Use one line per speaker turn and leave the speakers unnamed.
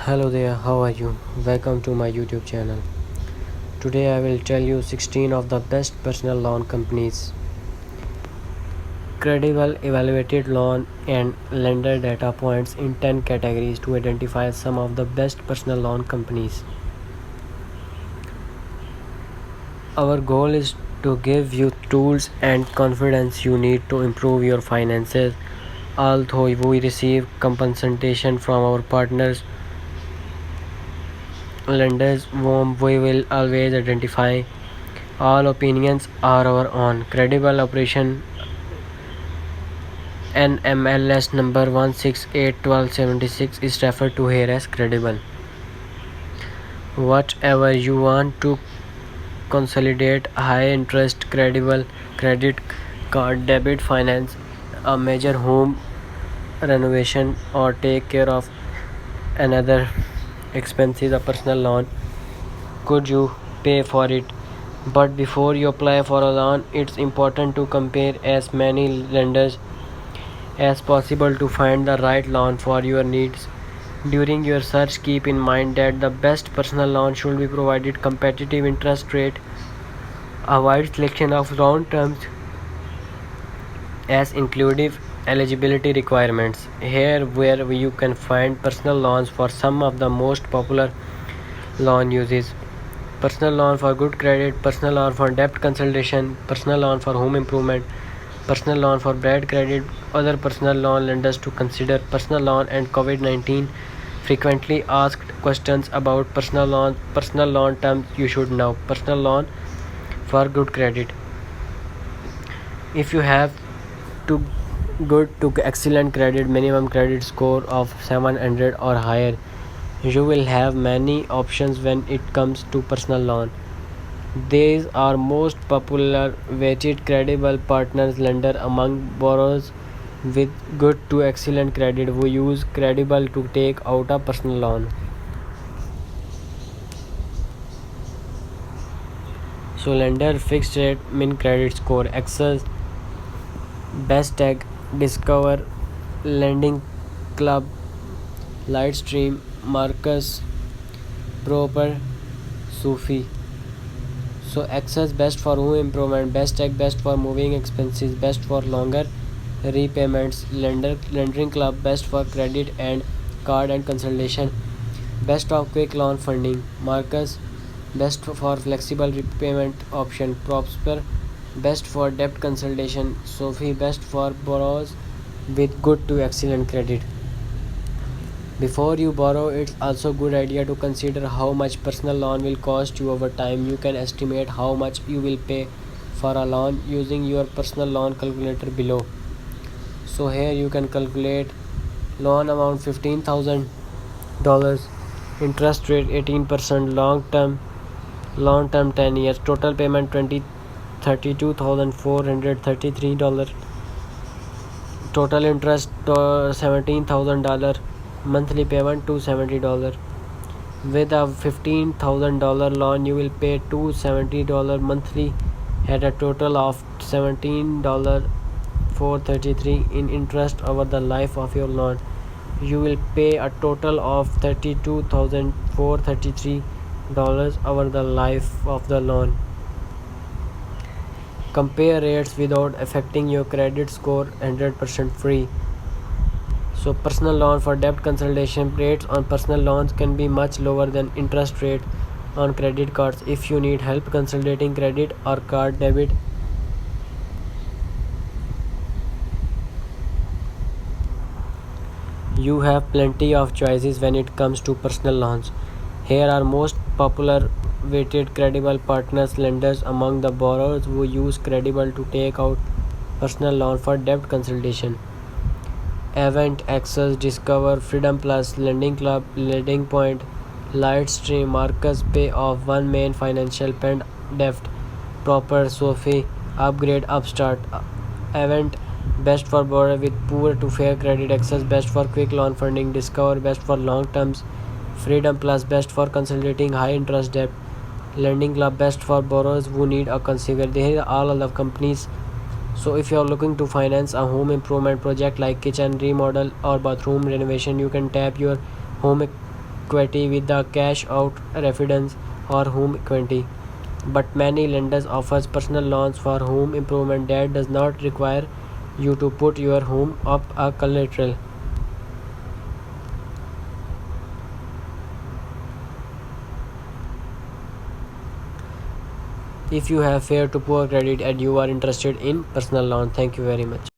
Hello there, how are you? Welcome to my YouTube channel. Today I will tell you 16 of the best personal loan companies, credible evaluated loan and lender data points in 10 categories to identify some of the best personal loan companies. Our goal is to give you tools and confidence you need to improve your finances. Although we receive compensation from our partners, lenders whom we will always identify. All opinions are our own. Credible operation NMLS number 1681276 is referred to here as credible. Whatever you want to consolidate high interest credible credit card debit finance a major home renovation or take care of another expenses a personal loan, could you pay for it? But before you apply for a loan, it's important to compare as many lenders as possible to find the right loan for your needs. During your search, keep in mind that the best personal loan should be provided competitive interest rate, a wide selection of loan terms as inclusive eligibility requirements. Here where you can find personal loans for some of the most popular loan uses: personal loan for good credit, personal loan for debt consolidation, personal loan for home improvement, personal loan for bad credit. Other personal loan lenders to consider: personal loan and COVID-19. Frequently asked questions about personal loan terms you should know. Personal loan for good credit: if you have to good to excellent credit, minimum credit score of 700 or higher, you will have many options when it comes to personal loan. These are most popular weighted credible partners lender among borrowers with good to excellent credit who use credible to take out a personal loan. So lender: fixed rate, min credit score, Access, Best Tag, Discover, Lending Club, Lightstream, Marcus, Proper, Sufi. So Access best for home improvement, Best Tag best for moving expenses, best for longer repayments, Lending Club best for credit and card and consolidation, best of quick loan funding, Marcus best for flexible repayment option, Prosper best for debt consolidation, Sophie best for borrowers with good to excellent credit. Before you borrow, it's also good idea to consider how much personal loan will cost you over time. You can estimate how much you will pay for a loan using your personal loan calculator below. So here you can calculate loan amount $15,000, interest rate 18%, long term 10 years, total payment $32,433, total interest $17,000, monthly payment $270. With a $15,000 loan, you will pay $270 monthly at a total of $17,433 in interest over the life of your loan. You will pay a total of $32,433 over the life of the loan. Compare rates without affecting your credit score, 100% free. So personal loan for debt consolidation: rates on personal loans can be much lower than interest rate on credit cards. If you need help consolidating credit or card debit, you have plenty of choices when it comes to personal loans. Here are most popular weighted credible partners lenders among the borrowers who use credible to take out personal loan for debt consolidation: Avant, Access, Discover, Freedom Plus, Lending Club, Lending Point, Lightstream, Marcus Pay Off, One Main Financial, Pend Deft, Proper, Sophie, Upgrade, Upstart. Avant best for borrower with poor to fair credit. Access best for quick loan funding. Discover best for long terms. Freedom Plus best for consolidating high interest debt. Lending Club best for borrowers who need a consider. They are all of the companies. So if you are looking to finance a home improvement project like kitchen remodel or bathroom renovation, you can tap your home equity with the cash out refinance or home equity. But many lenders offers personal loans for home improvement that does not require you to put your home up a collateral. If you have fair to poor credit and you are interested in personal loan, thank you very much.